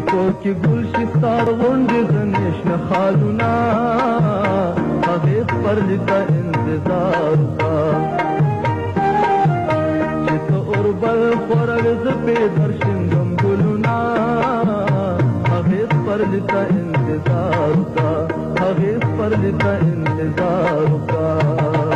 پوکی گل شستا غنډې د نشنه خالونه هغې سپرلي ته انتظار وکړه چې ته اوربل خوړل زه پې درشیندم ګلونه هغې سپرلي ته انتظار وکړه هغې سپرلي ته انتظار وکړه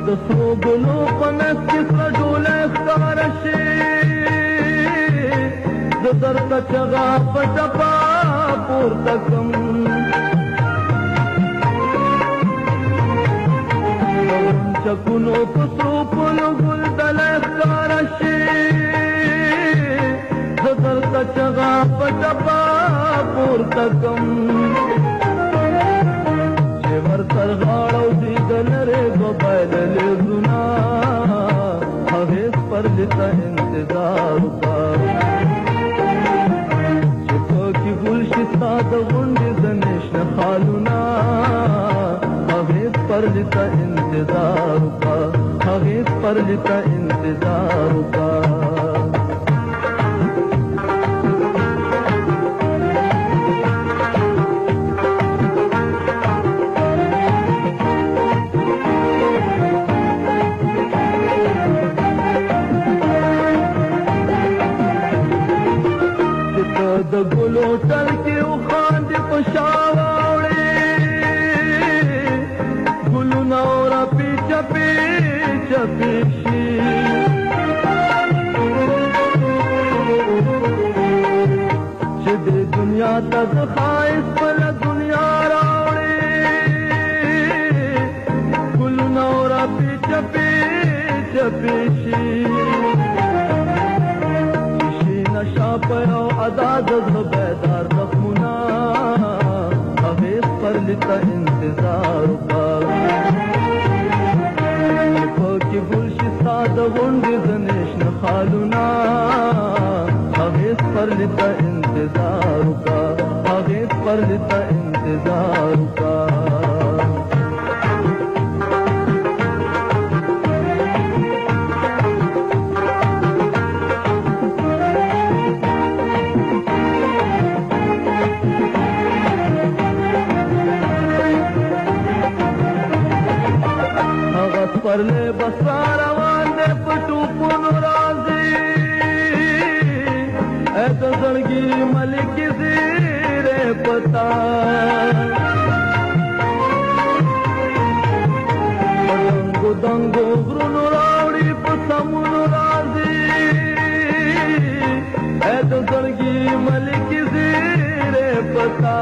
د سرو ګلو په منځ کې سره ډولی ښکاره شي زه درته چغه په ټپه پورته کړم د غنچکونو په سرو پلو ګل ډلی ښکاره شي زه درته چغه په ټپه پورته کړم ورتر غاړو دی د لرې دوبایللې زړونه هغې سپرلي ته انتظار وکړه چې پکې ګل شي ستا د غونډې د نشنه خالونه هغې سپرلي ته انتظار وکړه هغې سپرلي ته انتظار وکړه د ګلو ټل کې وخاندې په شا واوړې ګلونه راپې چپې چپې شي چې دې دنیا ته د ښایست بله دنیا راوړې ګلونه راپې چپې چپې شي شاپ او ادا د زړه بیدار زخمونه هغې سپرلي ته انتظار وکړه چې پکې ګل شي ستا د غونډې د نشنه خالونه هغې سپرلي ته انتظار وکړه هغې سپرلي ته انتظار وکړه پرلے بسا روان دے پٹوپن راضی اے تو زړګي ملک زیر پتا دنگو دنگو غرونو راوړي په سمونو راضی اے تو زړګي ملک زیر پتا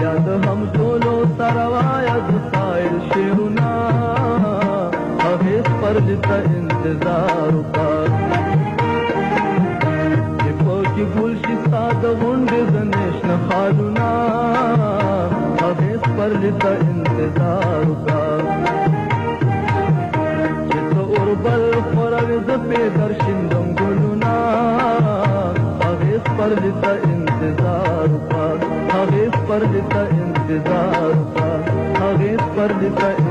یاد هم ټولو سروایا شیرونه هغې سپرلي ته انتظار وکړه چې پکې ګل شي ستا د غونډې د نشنه خالونه هغې سپرلي ته انتظار وکړه چې ته اوربل خوروې زه پې درشیندم ګلونه هغې سپرلي ته انتظار وکړه هغې سپرلي ته انتظار وکړه هغې سپرلي ته